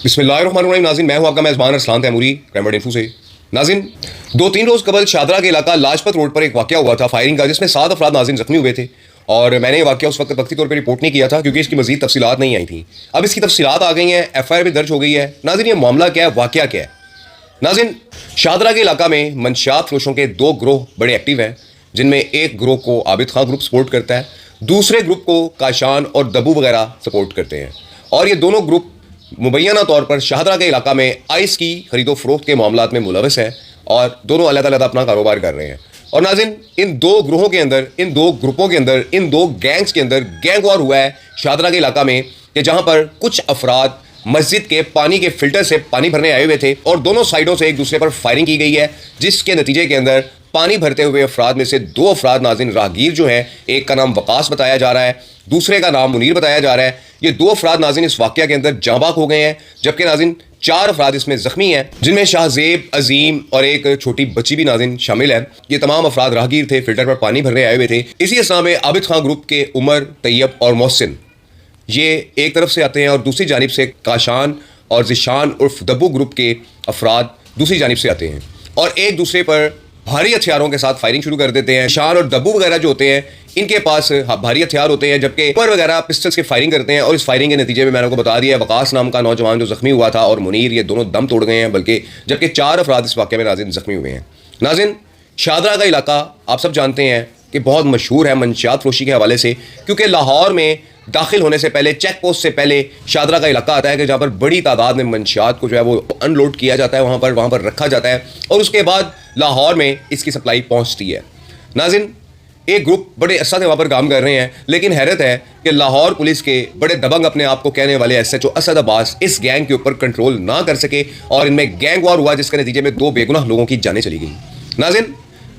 बिस्मिल्लाहिर्रहमानिर्रहीम। नाज़रीन, मैं हूं आपका मेज़बान Arsalan Taimuri, crime word info से। नाज़रीन, 2-3 रोज़ कबल शादरा के इलाका लाजपत रोड पर एक वाक़या हुआ था फायरिंग का, जिसमें 7 अफराद नाज़रीन ज़ख्मी हुए थे। और मैंने ये वाक़या उस वक्त वक्ती तौर पर रिपोर्ट नहीं किया था क्योंकि इसकी मज़ीद तफसीलात नहीं आई थी। अब इसकी तफसीलात आ गई हैं, FIR भी दर्ज हो गई है। नाज़रीन, ये मामला क्या है, वाक़या क्या है? नाज़रीन, शादरा के इलाका में मंशियात फरोशों के 2 ग्रोह बड़े एक्टिव हैं, जिनमें एक ग्रोह को आबिद खां ग्रुप सपोर्ट करता है, दूसरे ग्रुप को काशान और दबू वगैरह सपोर्ट करते हैं। और ये दोनों ग्रुप मुबैना तौर पर शाहदरा के इलाका में आइस की खरीदो फरोख्त के मामलात में मुलविस है और दोनों अलग-अलग अपना कारोबार कर रहे हैं। और नाज़रीन, इन 2 ग्रोहों के अंदर, इन 2 ग्रुपों के अंदर, इन 2 गैंग्स के अंदर गैंग वॉर हुआ है शाहदरा के इलाका में, कि जहां पर कुछ अफराद मस्जिद के पानी के फिल्टर से पानी भरने आए हुए थे और दोनों साइडों से एक दूसरे पर फायरिंग की गई है, जिसके नतीजे के अंदर पानी भरते हुए अफराद में से 2 अफराद नाज़रीन राहगीर जो हैं, एक का नाम वकास बताया जा रहा है, दूसरे का नाम मुनीर बताया जा रहा है। ये 2 अफराद नाज़रीन इस वाक़या के अंदर जांबाक हो गए हैं, जबकि नाज़रीन 4 अफराद इसमें ज़ख्मी हैं, जिनमें शाहजेब, अजीम और एक छोटी बच्ची भी नाज़रीन शामिल है। ये तमाम अफराद राहगीर थे, फिल्टर पर पानी भरने आए हुए थे। इसी असना में आबिद खां ग्रुप के उमर, तैयब और मोहसिन ये एक तरफ से आते हैं और दूसरी जानिब से काशान और जिशान उर्फ दब्बू ग्रुप के अफराद दूसरी जानिब से आते हैं और एक दूसरे पर भारी हथियारों के साथ फायरिंग शुरू कर देते हैं। शान और दब्बू वगैरह जो होते हैं, इनके पास भारी हथियार होते हैं, जबकि ऊपर वगैरह पिस्टल्स के फायरिंग करते हैं। और इस फायरिंग के नतीजे में मैंने आपको बता दिया, वकास नाम का नौजवान जो जख्मी हुआ था और मुनीर, ये दोनों दम तोड़ गए हैं, बल्कि जबकि 4 अफराद इस वाक़े में नाज़रीन जख्मी हुए हैं। नाज़रीन, शाहदरा का इलाका आप सब जानते हैं कि बहुत मशहूर है मंशियात फरोशी के हवाले से, क्योंकि लाहौर में दाखिल होने से पहले, चेक पोस्ट से पहले शाहदरा का इलाका आता है कि जहाँ पर बड़ी तादाद में मंशियात को जो है वो अनलोड किया जाता है, वहाँ पर रखा जाता है और उसके बाद लाहौर में इसकी सप्लाई पहुँचती है। नाज़रीन, एक ग्रुप बड़े अरसा से वहाँ पर काम कर रहे हैं, लेकिन हैरत है कि लाहौर पुलिस के बड़े दबंग अपने आप को कहने वाले SHO असद अब्बास इस गैंग के ऊपर कंट्रोल ना कर सके और इनमें गैंग वॉर हुआ, जिसके नतीजे में 2 बेगुनाह लोगों की जानें चली गई। नाज़रीन,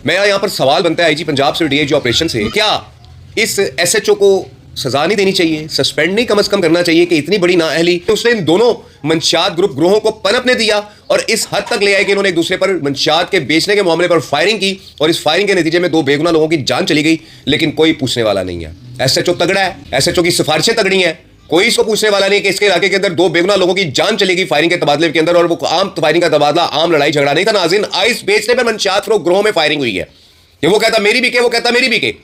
मेरा यहाँ पर सवाल बनता है IG पंजाब से, DIG ऑपरेशन से, क्या इस SHO को सजा नहीं देनी चाहिए, सस्पेंड नहीं कम से कम करना चाहिए कि इतनी बड़ी नाअहली उसने इन दोनों मंशियात ग्रोहों को पनपने दिया और इस हद तक ले आए कि इन्होंने एक दूसरे पर मंशियात के बेचने के मामले पर फायरिंग की और इस फायरिंग के नतीजे में 2 बेगुनाह लोगों की जान चली गई, लेकिन कोई पूछने वाला नहीं है। SHO तगड़ा है, SHO की सिफारिशें तगड़ी हैं, कोई इसको पूछने वाला नहीं कि इसके इलाके के अंदर 2 बेगुनाह लोगों की जान चलेगी फायरिंग के तबादले के अंदर। और वो आम फायरिंग का तबादला, आम लड़ाई झगड़ा नहीं था नाज़रीन, आइस बेचने पर मंशियात फरोख्त ग्रोहों में फायरिंग हुई है कि वो कहता मेरी बिके, वो कहता मेरी बिके।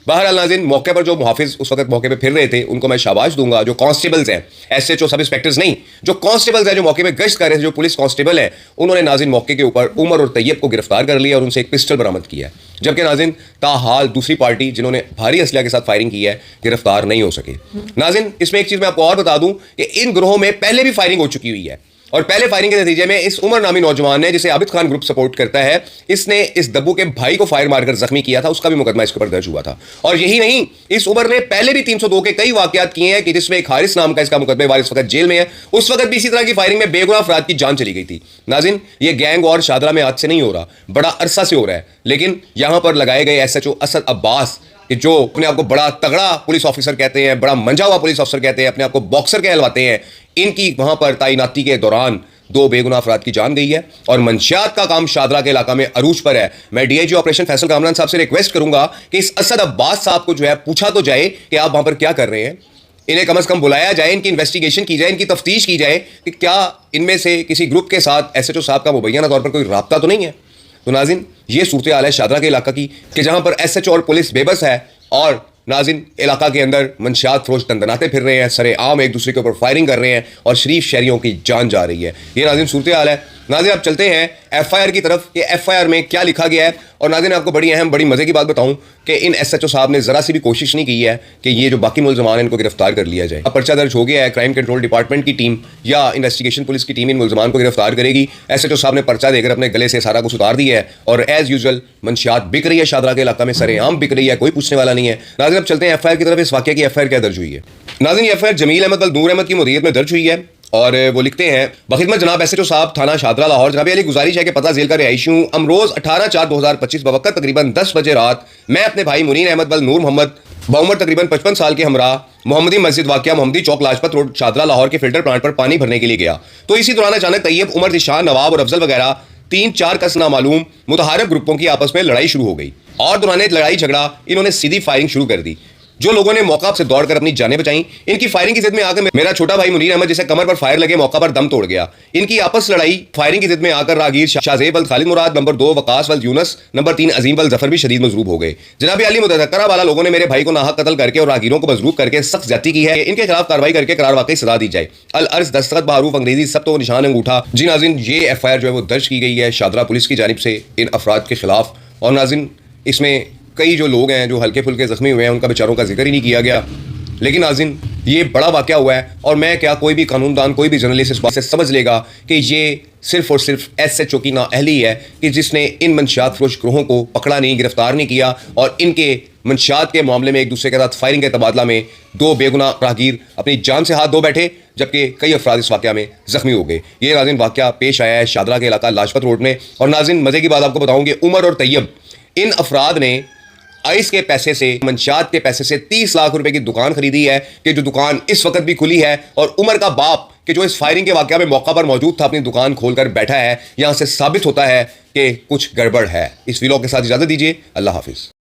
बहरहाल नाज़रीन, मौके पर जो मुहाफिज उस वक्त मौके पर फिर रहे थे, उनको मैं शाबाश दूंगा। जो कांस्टेबल्स हैं, SHO सब इंस्पेक्टर्स नहीं, जो कांस्टेबल्स हैं, जो मौके पर गश्त कर रहे थे, जो पुलिस कांस्टेबल हैं, उन्होंने नाज़रीन मौके के ऊपर उमर और तैयब को गिरफ्तार कर लिया और उनसे एक पिस्टल बरामद किया। जबकि नाज़रीन, ताहाल दूसरी पार्टी जिन्होंने भारी असलहा के साथ फायरिंग की है, गिरफ्तार नहीं हो सके। नाज़रीन, इसमें एक चीज़ मैं आपको और बता दूं कि इन ग्रोहों में पहले भी फायरिंग हो चुकी हुई है और पहले फायरिंग के नतीजे में इस उमर नामी नौजवान ने, जिसे आबिद खान ग्रुप सपोर्ट करता है, इसने इस दब्बू के भाई को फायर मारकर जख्मी किया था, उसका भी मुकदमा इसके ऊपर दर्ज हुआ था। और यही नहीं, इस उमर ने पहले भी 302 के कई वाकयात किए हैं कि जिसमें एक हारिस नाम का इसका मुकदमे वार इस वक्त जेल में है। उस वक्त भी इसी तरह की फायरिंग में बेगुनाह अफराद की जान चली गई थी। नाज़रीन, ये गैंग और शाहदरा में आज से नहीं हो रहा, बड़ा अरसा से हो रहा है, लेकिन यहां पर लगाए गए SHO असद अब्बास, कि जो अपने आप को बड़ा तगड़ा पुलिस ऑफिसर कहते हैं, बड़ा मंझा हुआ पुलिस ऑफिसर कहते हैं, अपने आप को बॉक्सर कहलवाते हैं, इनकी वहां पर तैनाती के दौरान 2 बेगुनाह अफराद की जान गई है और मंशियात का काम शाहदरा के इलाका में अरूज पर है। मैं DIG ऑपरेशन फैसल कामरान साहब से रिक्वेस्ट करूंगा कि इस असद अब्बास साहब को जो है पूछा तो जाए कि आप वहां पर क्या कर रहे हैं, इन्हें कम से कम बुलाया जाए, इनकी इन्वेस्टिगेशन की जाए, इनकी तफ्तीश की जाए कि क्या इनमें से किसी ग्रुप के साथ SHO साहब का मुबैना तौर पर कोई राब्ता तो नहीं है। तो नाज़रीन, ये सूरत हाल है शाहदरा के इलाका की कि जहां पर SHO और पुलिस बेबस है और नाज़रीन इलाका के अंदर मंशियात फरोश दंदनाते फिर रहे हैं, सरे आम एक दूसरे के ऊपर फायरिंग कर रहे हैं और शरीफ शहरियों की जान जा रही है। ये नाज़रीन सूरत हाल है। नाज़रीन, अब चलते हैं FIR की तरफ कि FIR में क्या लिखा गया है। और नाज़रीन, आपको बड़ी अहम, बड़ी मज़े की बात बताऊं कि इन SHO साहब ने ज़रा सी भी कोशिश नहीं की है कि ये जो बाकी मुलज़मान हैं इनको गिरफ्तार कर लिया जाए। अब पर्चा दर्ज हो गया है, क्राइम कंट्रोल डिपार्टमेंट की टीम या इन्वेस्टिगेशन पुलिस की टीम इन मुलज़मान को गिरफ्तार करेगी। SHO साहब ने पर्चा देकर अपने गले से सारा कुछ उतार दिया है और एज़ यूजुअल मंशियात बिक रही है शाहदरा के इलाका में, सरेआम बिक रही है, कोई पूछने वाला नहीं है। नाज़रीन, अब चलते हैं FIR की तरफ। इस वाक़े की FIR क्या दर्ज हुई है? नाज़रीन, ये FIR जमील अहमद बल नूर अहमद की मुदीरियत में दर्ज हुई है और वो लिखते हैं, बखिदमत जनाब SHO साहब, थाना शाहदरा लाहौर, जनाब अली गुजारिश है कि पता जेल का रिहायशी हूँ। अमरोज़ 18/4/2025 बवक्त तकरीबन 10 बजे रात मैं अपने भाई मुनीर अहमद बल नूर मोहम्मद बाउमर तकरीबन 55 साल के हमरा मोहम्मदी मस्जिद वाक़या मोहम्मदी चौक लाजपत रोड शाहदरा लाहौर के फिल्टर प्लांट पर पानी भरने के लिए गया। तो इसी दौरान अचानक तैयब, उमर, जिशान, नवाब और अफजल वगैरह 3-4 कस नामालूम मुतहारब ग्रुपों की आपस में लड़ाई शुरू हो गई और दौरान लड़ाई झगड़ा इन्होंने सीधी फायरिंग शुरू कर दी, जो लोगों ने मौका से दौड़कर अपनी जानें बचाई, इनकी फायरिंग की जिद में आकर मेरा छोटा भाई मुनीर अहमद जिसे कमर पर फायर लगे मौका पर दम तोड़ गया। इनकी आपस लड़ाई फायरिंग की जिद में आकर राहगीर शाहजेब वल्द खालिद मुराद, नंबर 2 वकास वल्द यूनस, नंबर 3 अजीम वल्द जफर भी शदीद मजरूब हो गए। जनाब अली मुतज़क्करा वाला लोगों ने मेरे भाई को नाहक कत्ल करके और राहगीरों को मजरूब करके सख्त ज्यादती की है। इनके खिलाफ कार्रवाई करके करार वाकई सजा दी जाए। अल अर्ज दस्तखत बहरूफ अंग्रेजी सब तो निशान अंगूठा। जी नाज़रीन, ये एफआईआर जो है वो दर्ज की गई है शादरा पुलिस की जानिब से इन अफराद के खिलाफ। और नाज़रीन, इसमें कई जो लोग हैं जो हल्के फुल्के जख्मी हुए हैं उनका बेचारों का जिक्र ही नहीं किया गया। लेकिन नाज़रीन, ये बड़ा वाक़या हुआ है और मैं क्या कोई भी कानूनदान, कोई भी जर्नलिस्ट इस बात से समझ लेगा कि ये सिर्फ और सिर्फ एसएचओ की नाअहली है कि जिसने इन मंशियात फरोश ग्रोहों को पकड़ा नहीं, गिरफ्तार नहीं किया और इनके मंशियात के मामले में एक दूसरे के साथ फायरिंग के तबादला में 2 बेगुनाह राहगीर अपनी जान से हाथ धो बैठे, जबकि कई अफराद इस वाक़या में जख्मी हो गए। ये नाज़रीन वाक़या पेश आया है शादरा के इलाका लाजपत रोड में। और नाज़रीन, मज़े की बात आपको बताऊँ कि उमर और तैयब, इन अफराद ने आइस के पैसे से, मंशियात के पैसे से 30 लाख रुपए की दुकान खरीदी है, कि जो दुकान इस वक्त भी खुली है। और उमर का बाप कि जो इस फायरिंग के वाक़या में मौका पर मौजूद था, अपनी दुकान खोलकर बैठा है। यहां से साबित होता है कि कुछ गड़बड़ है। इस वीडियो के साथ इजाज़त दीजिए। अल्लाह हाफिज़।